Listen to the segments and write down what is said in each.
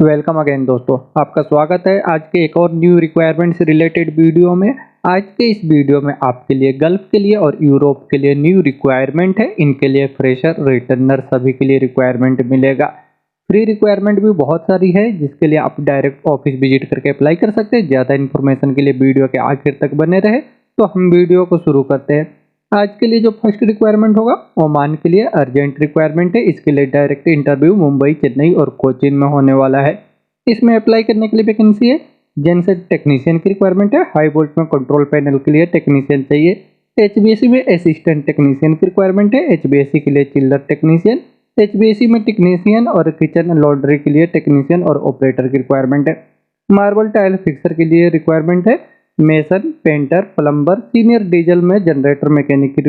Welcome again दोस्तों, आपका स्वागत है आज के एक और न्यू रिक्वायरमेंट से रिलेटेड वीडियो में। आज के इस वीडियो में आपके लिए गल्फ के लिए और यूरोप के लिए न्यू रिक्वायरमेंट है। इनके लिए फ्रेशर, रिटर्नर सभी के लिए रिक्वायरमेंट मिलेगा। फ्री रिक्वायरमेंट भी बहुत सारी है जिसके लिए आप डायरेक्ट ऑफिस विजिट करके अप्लाई कर सकते हैं। ज़्यादा इन्फॉर्मेशन के लिए वीडियो के आखिर तक बने रहे। तो हम वीडियो को शुरू करते हैं। आज के लिए जो फर्स्ट रिक्वायरमेंट होगा ओमान के लिए अर्जेंट रिक्वायरमेंट है। इसके लिए डायरेक्ट इंटरव्यू मुंबई, चेन्नई और कोचीन में होने वाला है। इसमें अप्लाई करने के लिए वैकेंसी है। जेनसेट टेक्नीशियन की रिक्वायरमेंट है। हाई वोल्ट में कंट्रोल पैनल के लिए टेक्नीशियन चाहिए। एचबीएससी में असिस्टेंट टेक्नीशियन की रिक्वायरमेंट है। एचबीएससी के लिए चिल्लर टेक्नीशियन, एचबीएससी में टेक्नीशियन और किचन लॉन्ड्री के लिए टेक्नीशियन और ऑपरेटर की रिक्वायरमेंट है। मार्बल टाइल फिक्सर के लिए रिक्वायरमेंट है। Mason, painter, plumber, senior diesel में जनरेटर मैकेनिक की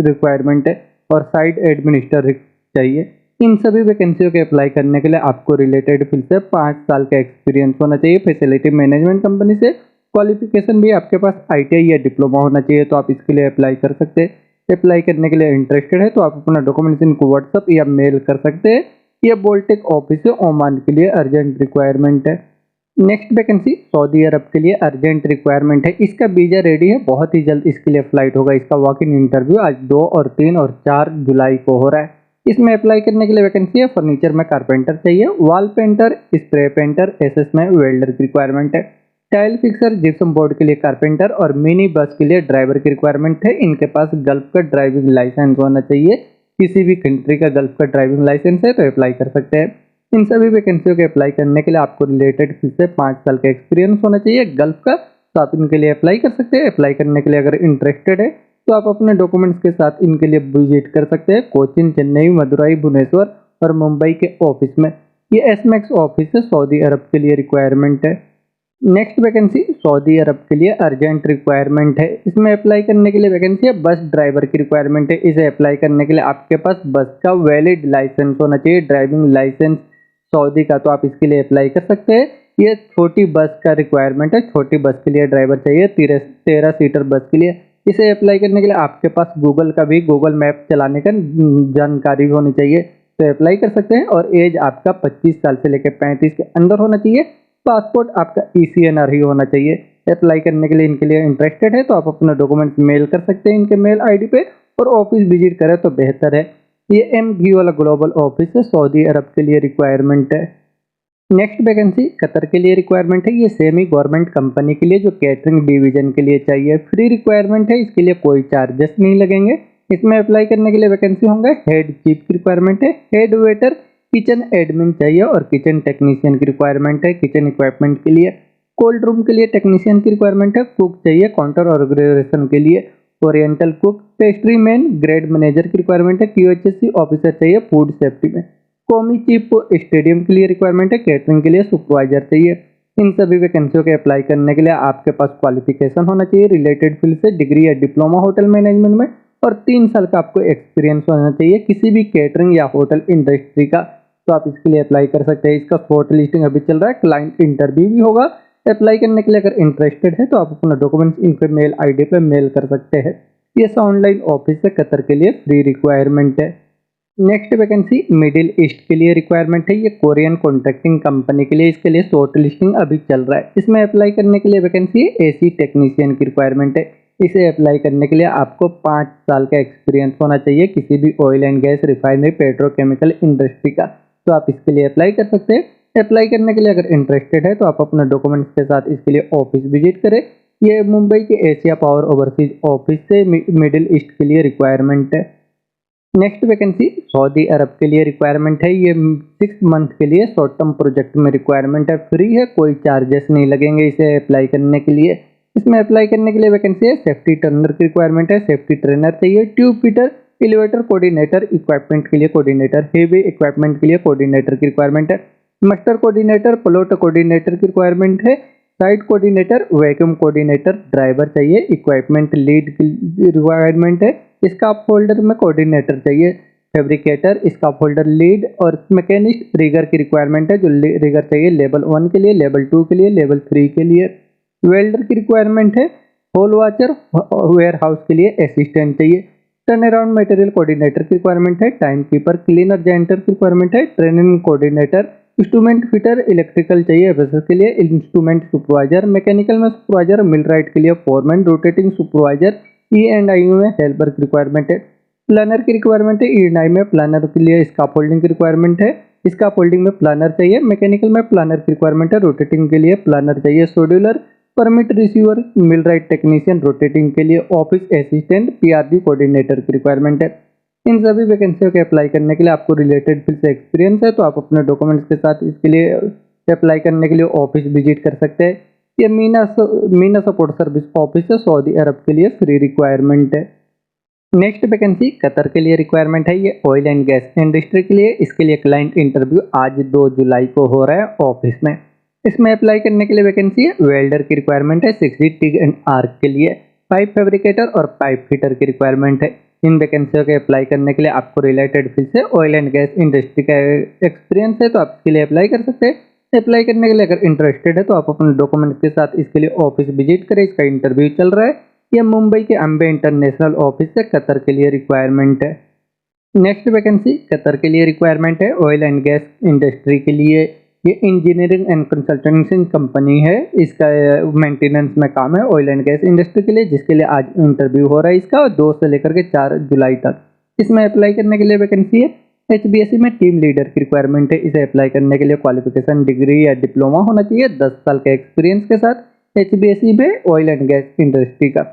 रिक्वायरमेंट है और साइट एडमिनिस्टर चाहिए। इन सभी वैकेंसियों के अप्लाई करने के लिए आपको रिलेटेड फील्ड से 5 साल का एक्सपीरियंस होना चाहिए। फैसिलिटी मैनेजमेंट कंपनी से क्वालिफिकेशन भी आपके पास आईटीआई या डिप्लोमा होना चाहिए, तो आप इसके लिए अप्लाई कर सकते हैं। अप्लाई करने के लिए इंटरेस्टेड है तो आप अपना डॉक्यूमेंट्स इनको व्हाट्सअप या मेल कर सकते हैं। यह बोल्टेक ऑफिस है, ओमान के लिए अर्जेंट रिक्वायरमेंट है। नेक्स्ट वैकेंसी सऊदी अरब के लिए अर्जेंट रिक्वायरमेंट है। इसका वीजा रेडी है, बहुत ही जल्द इसके लिए फ्लाइट होगा। इसका वॉक इन इंटरव्यू आज 2 और 3 और 4 जुलाई को हो रहा है। इसमें अप्लाई करने के लिए वैकेंसी है। फर्नीचर में कारपेंटर चाहिए, wall painter, spray painter, SS में वेल्डर की रिक्वायरमेंट है। टाइल फिक्सर, जिप्सम बोर्ड के लिए कारपेंटर और मिनी बस के लिए ड्राइवर की रिक्वायरमेंट है। इनके पास गल्फ का ड्राइविंग लाइसेंस होना चाहिए। किसी भी कंट्री का गल्फ का ड्राइविंग लाइसेंस है तो अप्लाई कर सकते हैं। इन सभी वैकेंसियों के अप्लाई करने के लिए आपको रिलेटेड फील्ड से 5 साल का एक्सपीरियंस होना चाहिए गल्फ का, तो आप इनके लिए अप्लाई कर सकते हैं। अप्लाई करने के लिए अगर इंटरेस्टेड है तो आप अपने डॉक्यूमेंट्स के साथ इनके लिए विजिट कर सकते हैं कोचीन, चेन्नई, मदुरई, भुवनेश्वर और मुंबई के ऑफिस में। ये एसमैक्स ऑफिस है, सऊदी अरब के लिए रिक्वायरमेंट है। नेक्स्ट वैकेंसी सऊदी अरब के लिए अर्जेंट रिक्वायरमेंट है। इसमें अप्लाई करने के लिए वैकेंसी है। बस ड्राइवर की रिक्वायरमेंट है। इसे अप्लाई करने के लिए आपके पास बस का वैलिड लाइसेंस होना चाहिए, ड्राइविंग लाइसेंस सऊदी का, तो आप इसके लिए अप्लाई कर सकते हैं। ये छोटी बस का रिक्वायरमेंट है। छोटी बस के लिए ड्राइवर चाहिए, 13 सीटर बस के लिए। इसे अप्लाई करने के लिए आपके पास गूगल मैप चलाने का जानकारी होनी चाहिए, तो अप्लाई कर सकते हैं। और एज आपका 25 साल से लेकर 35 के अंदर होना चाहिए। पासपोर्ट आपका ईसीएनआर ही होना चाहिए। अप्लाई करने के लिए इनके लिए इंटरेस्टेड है तो आप अपना डॉक्यूमेंट्स मेल कर सकते हैं इनके मेल आईडी पे, और ऑफिस विजिट करें तो बेहतर है। ये एमगी वाला ग्लोबल ऑफिस है, सऊदी अरब के लिए रिक्वायरमेंट है। नेक्स्ट वैकेंसी कतर के लिए रिक्वायरमेंट है। ये सेमी गवर्नमेंट कंपनी के लिए जो कैटरिंग डिवीजन के लिए चाहिए। फ्री रिक्वायरमेंट है, इसके लिए कोई चार्जेस नहीं लगेंगे। इसमें अप्लाई करने के लिए वैकेंसी होंगे। हेड चीफ की रिक्वायरमेंट है, हेड वेटर, किचन एडमिन चाहिए और किचन टेक्नीशियन की रिक्वायरमेंट है। किचन इक्विपमेंट के लिए, कोल्ड रूम के लिए टेक्नीशियन की रिक्वायरमेंट है। कुक चाहिए काउंटर ऑर्गेनाइजेशन के लिए, oriental cook, pastry man, grade manager की रिक्वायरमेंट है। क्यूएचएससी ऑफिसर चाहिए फूड सेफ्टी में। कौमी चीफ स्टेडियम के लिए रिक्वायरमेंट है। कैटरिंग के लिए सुपरवाइजर चाहिए। इन सभी वैकेंसियों के अप्लाई करने के लिए आपके पास क्वालिफिकेशन होना चाहिए रिलेटेड फील्ड से, डिग्री या डिप्लोमा होटल मैनेजमेंट में, और 3 साल का आपको एक्सपीरियंस होना चाहिए किसी भी कैटरिंग या होटल इंडस्ट्री का, तो आप इसके लिए अप्लाई कर सकते हैं। इसका शॉर्ट लिस्टिंग अभी चल रहा है, क्लाइंट इंटरव्यू भी होगा। अप्लाई करने के लिए अगर इंटरेस्टेड है तो आप अपना डॉक्यूमेंट्स इनके मेल आईडी पे मेल कर सकते हैं। ये ऑनलाइन ऑफिस है, कतर के लिए फ्री रिक्वायरमेंट है। नेक्स्ट वैकेंसी मिडिल ईस्ट के लिए रिक्वायरमेंट है। ये कोरियन कॉन्ट्रैक्टिंग कंपनी के लिए, इसके लिए शॉर्ट लिस्टिंग अभी चल रहा है। इसमें अप्लाई करने के लिए वैकेंसी है। एसी टेक्नीशियन की रिक्वायरमेंट है। इसे अप्लाई करने के लिए आपको 5 साल का एक्सपीरियंस होना चाहिए किसी भी oil and gas, refinery, petrochemical industry का, तो आप इसके लिए अप्लाई कर सकते हैं। अप्लाई करने के लिए अगर इंटरेस्टेड है तो आप अपने डॉक्यूमेंट्स के साथ इसके लिए ऑफिस विजिट करें। ये मुंबई के एशिया पावर ओवरसीज ऑफिस से मिडिल ईस्ट के लिए रिक्वायरमेंट है। नेक्स्ट वैकेंसी सऊदी अरब के लिए रिक्वायरमेंट है। ये 6 मंथ के लिए शॉर्ट टर्म प्रोजेक्ट में रिक्वायरमेंट है। फ्री है, कोई चार्जेस नहीं लगेंगे इसे अप्लाई करने के लिए। इसमें अप्लाई करने के लिए वैकेंसी है। सेफ्टी टर्नर की रिक्वायरमेंट है। सेफ्टी ट्रेनर चाहिए। Tube fitter, elevator coordinator, equipment के लिए कोऑर्डिनेटर, हेवी इक्विपमेंट के लिए कोऑर्डिनेटर की रिक्वायरमेंट है। मास्टर कोऑर्डिनेटर, प्लॉट कोऑर्डिनेटर की रिक्वायरमेंट है। Site coordinator, vacuum coordinator, driver चाहिए। इक्विपमेंट लीड की रिक्वायरमेंट है। स्काफ होल्डर में कोऑर्डिनेटर चाहिए। फैब्रिकेटर, स्काफ होल्डर लीड और मैकेनिस्ट, रिगर की रिक्वायरमेंट है। जो रिगर चाहिए लेवल 1 के लिए, लेवल 2 के लिए, लेवल 3 के लिए। वेल्डर की रिक्वायरमेंट है। होल वाचर, वेयर हाउस के लिए असिस्टेंट चाहिए। टर्न अराउंड मटेरियल कोऑर्डिनेटर की रिक्वायरमेंट है। टाइम कीपर, क्लीनर, जेंटर की रिक्वायरमेंट है। Training coordinator, instrument fitter electrical चाहिए एफएसएस के लिए, इंस्ट्रूमेंट सुपरवाइजर मैकेनिकल में सुपरवाइजर, मिलराइट के लिए foreman, rotating supervisor, E and I में हेल्पर की रिक्वायरमेंट है। प्लानर की रिक्वायरमेंट है, ई एंड आई में प्लानर के लिए स्काफोल्डिंग की रिक्वायरमेंट है, स्काफोल्डिंग में प्लानर चाहिए, मैकेनिकल में प्लानर की रिक्वायरमेंट है, रोटेटिंग के लिए प्लानर चाहिए, scheduler, permit receiver, millwright technician, rotating के लिए ऑफिस असिस्टेंट, पीआरडी कोऑर्डिनेटर की रिक्वायरमेंट है। इन सभी वैकेंसियों के अप्लाई करने के लिए आपको रिलेटेड फील्ड से एक्सपीरियंस है तो आप अपने डॉक्यूमेंट्स के साथ इसके लिए अप्लाई करने के लिए ऑफिस विजिट कर सकते हैं। ये मीना सपोर्ट सर्विस ऑफिस है, सऊदी अरब के लिए फ्री रिक्वायरमेंट है। नेक्स्ट वैकेंसी कतर के लिए रिक्वायरमेंट है, ये ऑयल एंड गैस इंडस्ट्री के लिए। इसके लिए क्लाइंट इंटरव्यू आज 2 जुलाई को हो रहा है ऑफिस में। इसमें अप्लाई करने के लिए वैकेंसी है, वेल्डर की रिक्वायरमेंट है, 60 टिग एंड आर्क के लिए, पाइप फैब्रिकेटर और पाइप फिटर की रिक्वायरमेंट है। इन वैकेंसियों के अप्लाई करने के लिए आपको रिलेटेड फील्ड से ऑयल एंड गैस इंडस्ट्री का एक्सपीरियंस है तो आप इसके लिए अप्लाई कर सकते हैं। अप्लाई करने के लिए अगर इंटरेस्टेड है तो आप अपने डॉक्यूमेंट्स के साथ इसके लिए ऑफिस विजिट करें। इसका इंटरव्यू चल रहा है, यह मुंबई के अम्बे इंटरनेशनल ऑफिस से कतर के लिए रिक्वायरमेंट है। नेक्स्ट वैकेंसी कतर के लिए रिक्वायरमेंट है, ऑयल एंड गैस इंडस्ट्री के लिए। ये इंजीनियरिंग एंड कंसल्टेंसी कंपनी है, इसका मेंटेनेंस में काम है ऑयल एंड गैस इंडस्ट्री के लिए, जिसके लिए आज इंटरव्यू हो रहा है इसका 2 से लेकर के 4 जुलाई तक। इसमें अप्लाई करने के लिए वैकेंसी है, एचबीएससी में टीम लीडर की रिक्वायरमेंट है। इसे अप्लाई करने के लिए क्वालिफिकेशन डिग्री या डिप्लोमा होना चाहिए 10 साल के एक्सपीरियंस के साथ एचबीएससी में ऑयल एंड गैस इंडस्ट्री का।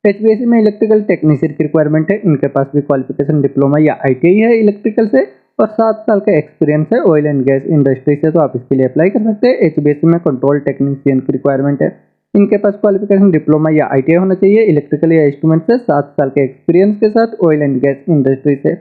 एचबीएससी में इलेक्ट्रिकल टेक्नीशियन की रिक्वायरमेंट है, इनके पास भी क्वालिफिकेशन डिप्लोमा या आईटीआई है इलेक्ट्रिकल से और 7 साल का एक्सपीरियंस है ऑयल एंड गैस इंडस्ट्री से, तो आप इसके लिए अप्लाई कर सकते हैं। एचबीएससी में कंट्रोल टेक्नीशियन की रिक्वायरमेंट है, इनके पास क्वालिफिकेशन डिप्लोमा या आईटीआई होना चाहिए इलेक्ट्रिकल या इंस्ट्रूमेंट से, 7 साल के एक्सपीरियंस के साथ ऑयल एंड गैस इंडस्ट्री से।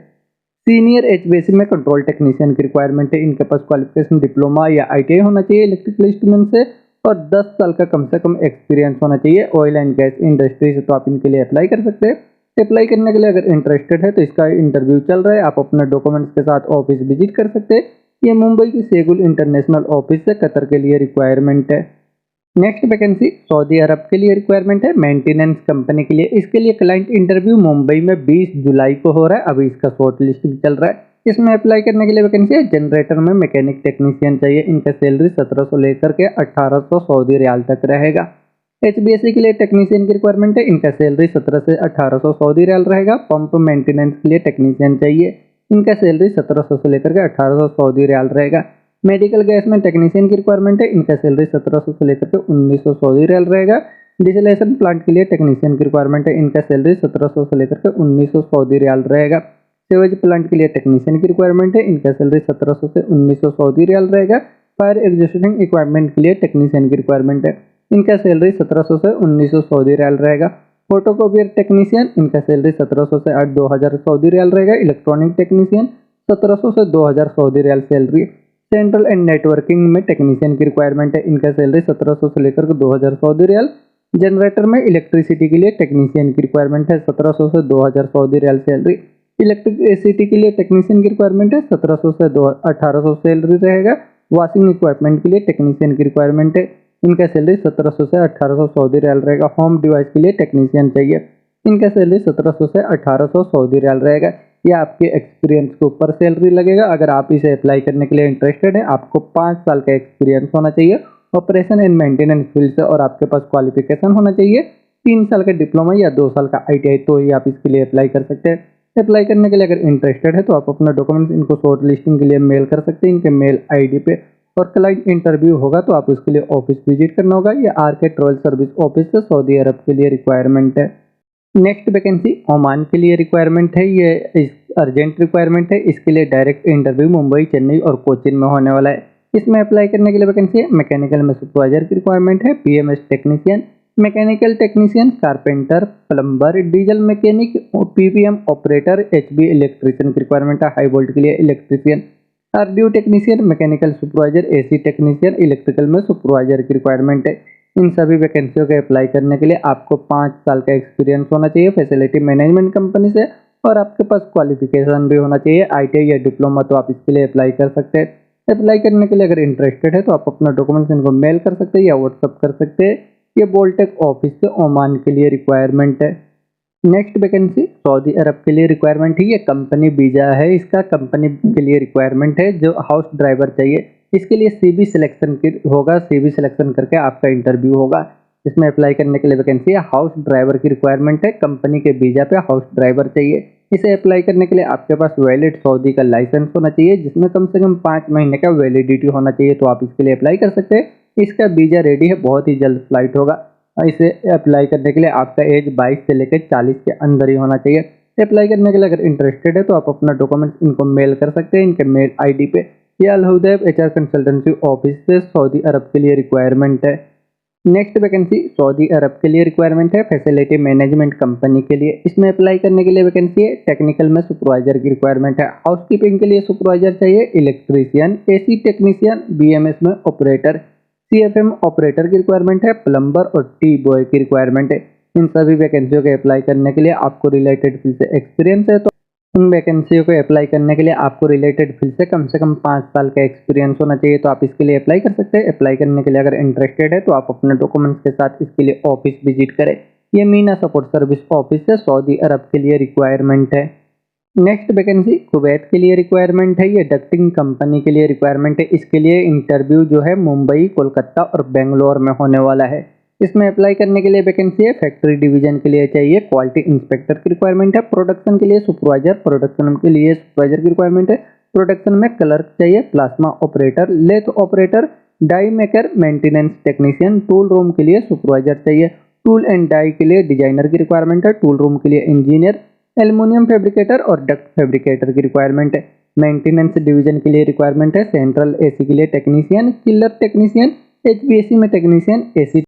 सीनियर एचबीएससी में कंट्रोल टेक्नीशियन की रिक्वायरमेंट है, इनके पास क्वालिफिकेशन डिप्लोमा या आईटीआई होना चाहिए इलेक्ट्रिकल इंस्ट्रूमेंट से और 10 साल का कम से कम एक्सपीरियंस होना चाहिए ऑयल एंड गैस इंडस्ट्री से, तो आप इनके लिए अप्लाई कर सकते हैं। अप्लाई करने के लिए अगर इंटरेस्टेड है तो इसका इंटरव्यू चल रहा है, आप अपने डॉक्यूमेंट्स के साथ ऑफिस विजिट कर सकते हैं। ये मुंबई की शेगुल इंटरनेशनल ऑफिस से कतर के लिए रिक्वायरमेंट है। नेक्स्ट वैकेंसी सऊदी अरब के लिए रिक्वायरमेंट है, मेंटेनेंस कंपनी के लिए। इसके लिए क्लाइंट इंटरव्यू मुंबई में 20 जुलाई को हो रहा है, अभी इसका शॉर्ट लिस्टिंग चल रहा है। इसमें अप्लाई करने के लिए वैकेंसी है, जनरेटर में मैकेनिक टेक्नीशियन चाहिए, इनका सैलरी 1700 लेकर के 1800 सऊदी रियाल तक रहेगा। एचबीएससी के लिए टेक्नीशियन की रिक्वायरमेंट है, इनका सैलरी 17 से 1800 सऊदी रियाल रहेगा। पंप मेंटेनेंस के लिए टेक्नीशियन चाहिए, इनका सैलरी 1700 से लेकर के 1800 सऊदी रियाल रहेगा। मेडिकल गैस में टेक्नीशियन की रिक्वायरमेंट है, इनका सैलरी 1700 से लेकर के 1900 सऊदी रियाल रहेगा। डिसलेशन प्लांट के लिए टेक्नीशियन की रिक्वायरमेंट है, इनका सैलरी 1700 से लेकर के 1900 सऊदी रियाल रहेगा। सेवेज प्लांट के लिए टेक्नीशियन की रिक्वायरमेंट है, इनका सैलरी 1700 से 1900 सऊदी रियाल रहेगा। फायर एग्जीक्यूटिंग इक्विपमेंट के लिए टेक्नीशियन की रिक्वायरमेंट है, इनका सैलरी 1700 से 1900 सऊदी रियाल रहेगा। फोटोकॉपियर टेक्नीशियन, इनका सैलरी 1700 से 2000 सऊदी रियाल रहेगा। इलेक्ट्रॉनिक टेक्नीशियन 1700 से 2000 Saudi riyal salary. Central and networking में टेक्नीशियन की रिक्वायरमेंट है, इनका सैलरी 1700 से लेकर 2000 सऊदी रियाल। जनरेटर में इलेक्ट्रिसिटी के लिए टेक्नीशियन की रिक्वायरमेंट है, 1700 से 2000 सऊदी रियाल सैलरी। इलेक्ट्रिसिटी के लिए टेक्नीशियन की रिक्वायरमेंट है, 1700 से 1800 सैलरी रहेगा। वॉशिंग इक्विपमेंट के लिए टेक्नीशियन की रिक्वायरमेंट है, इनका सैलरी 1700 से 1800 सऊदी रियाल रहेगा। होम डिवाइस के लिए टेक्नीशियन चाहिए, इनका सैलरी 1700 से 1800 सऊदी रियाल रहेगा। यह आपके एक्सपीरियंस के ऊपर सैलरी लगेगा। अगर आप इसे अप्लाई करने के लिए इंटरेस्टेड है, आपको 5 साल का एक्सपीरियंस होना चाहिए ऑपरेशन एंड मेंटेनेंस फील्ड से और आपके पास क्वालिफिकेशन होना चाहिए 3 साल का डिप्लोमा या 2 साल का आईटीआई, तो ही आप इसके लिए अप्लाई कर सकते हैं। अप्लाई करने के लिए अगर इंटरेस्टेड है तो आप अपना डॉक्यूमेंट्स इनको शॉर्ट लिस्टिंग के लिए मेल कर सकते हैं, इनके मेल आईडी पे, और क्लाइंट इंटरव्यू होगा तो आप उसके लिए ऑफिस विजिट करना होगा। ये आरके ट्रैवल सर्विस ऑफिस से सऊदी अरब के लिए रिक्वायरमेंट है। नेक्स्ट वैकेंसी ओमान के लिए रिक्वायरमेंट है, ये अर्जेंट रिक्वायरमेंट है। इसके लिए डायरेक्ट इंटरव्यू मुंबई, चेन्नई और कोचिन में होने वाला है। इसमें अप्लाई करने के लिए वैकेंसी है, मैकेनिकल में सुपरवाइजर की रिक्वायरमेंट है, PMS technician, mechanical technician, carpenter, plumber, diesel mechanic, ppm operator, HB electrician की रिक्वायरमेंट है। हाई वोल्ट के लिए electrician, RDO technician, mechanical supervisor, AC technician, electrical में सुपरवाइजर की रिक्वायरमेंट है। इन सभी वैकेंसियों के अप्लाई करने के लिए आपको 5 साल का एक्सपीरियंस होना चाहिए फैसिलिटी मैनेजमेंट कंपनी से और आपके पास क्वालिफिकेशन भी होना चाहिए आईटीआई या डिप्लोमा, तो आप इसके लिए अप्लाई कर सकते हैं। अप्लाई करने के लिए अगर इंटरेस्टेड है तो आप अपना डॉक्यूमेंट्स इनको मेल कर सकते हैं या व्हाट्सअप कर सकते हैं। ये बोलटेक ऑफिस से ओमान के लिए रिक्वायरमेंट है। नेक्स्ट वैकेंसी सऊदी अरब के लिए रिक्वायरमेंट है, ये कंपनी वीजा है, इसका कंपनी के लिए रिक्वायरमेंट है जो हाउस ड्राइवर चाहिए। इसके लिए सीवी सिलेक्शन होगा, सीवी सिलेक्शन करके आपका इंटरव्यू होगा। इसमें अप्लाई करने के लिए वैकेंसी है, हाउस ड्राइवर की रिक्वायरमेंट है, कंपनी के वीजा पे हाउस ड्राइवर चाहिए। इसे अप्लाई करने के लिए आपके पास वैलिड सऊदी का लाइसेंस होना चाहिए, जिसमें कम से कम 5 महीने का वैलिडिटी होना चाहिए, तो आप इसके लिए अप्लाई कर सकते हैं। इसका वीजा रेडी है, बहुत ही जल्द फ्लाइट होगा। इसे अप्लाई करने के लिए आपका एज 22 से लेकर 40 के अंदर ही होना चाहिए। अप्लाई करने के लिए अगर इंटरेस्टेड है तो आप अपना डॉक्यूमेंट्स इनको मेल कर सकते हैं। इनके मेल आईडी पे ये अल हुदैब एचआर कंसल्टेंसी ऑफिस से सऊदी अरब के लिए रिक्वायरमेंट है। नेक्स्ट वैकेंसी सऊदी अरब के लिए रिक्वायरमेंट है, फैसिलिटी मैनेजमेंट कंपनी के लिए। इसमें अप्लाई करने के लिए वैकेंसी है, टेक्निकल में सुपरवाइजर की रिक्वायरमेंट है, हाउसकीपिंग के लिए सुपरवाइजर चाहिए, इलेक्ट्रीशियन, एसी टेक्नीशियन, बीएमएस में ऑपरेटर, सीएफएम ऑपरेटर की रिक्वायरमेंट है, प्लम्बर और टी बॉय की रिक्वायरमेंट है। इन सभी वैकेंसियों के अप्लाई करने के लिए आपको रिलेटेड फील्ड से एक्सपीरियंस है, तो इन वैकेंसियों को अप्लाई करने के लिए आपको रिलेटेड फील्ड से कम 5 साल का एक्सपीरियंस होना चाहिए, तो आप इसके लिए अप्लाई कर सकते हैं। अप्लाई करने के लिए अगर इंटरेस्टेड है तो आप अपने डॉक्यूमेंट्स के साथ इसके लिए ऑफिस विजिट करें। ये मीना सपोर्ट सर्विस ऑफिस है, सऊदी अरब के लिए रिक्वायरमेंट है। नेक्स्ट वैकेंसी कुवैत के लिए रिक्वायरमेंट है, ये डक्टिंग कंपनी के लिए रिक्वायरमेंट है। इसके लिए इंटरव्यू जो है मुंबई, कोलकाता और बेंगलोर में होने वाला है। इसमें अप्लाई करने के लिए वैकेंसी है, फैक्ट्री डिवीजन के लिए चाहिए, क्वालिटी इंस्पेक्टर की रिक्वायरमेंट है, प्रोडक्शन के लिए सुपरवाइजर, प्रोडक्शन के लिए सुपरवाइजर की रिक्वायरमेंट है, प्रोडक्शन में क्लर्क चाहिए, plasma operator, lathe operator, die maker, maintenance technician, tool room के लिए सुपरवाइजर चाहिए, टूल एंड डाई के लिए डिजाइनर की रिक्वायरमेंट है, टूल रूम के लिए इंजीनियर, एल्युमिनियम फैब्रिकेटर और डक्ट फैब्रिकेटर की रिक्वायरमेंट है। मेंटेनेंस डिवीजन के लिए रिक्वायरमेंट है, सेंट्रल एसी के लिए टेक्नीशियन, चिल्लर टेक्नीशियन, एचवीएसी में टेक्नीशियन, एसी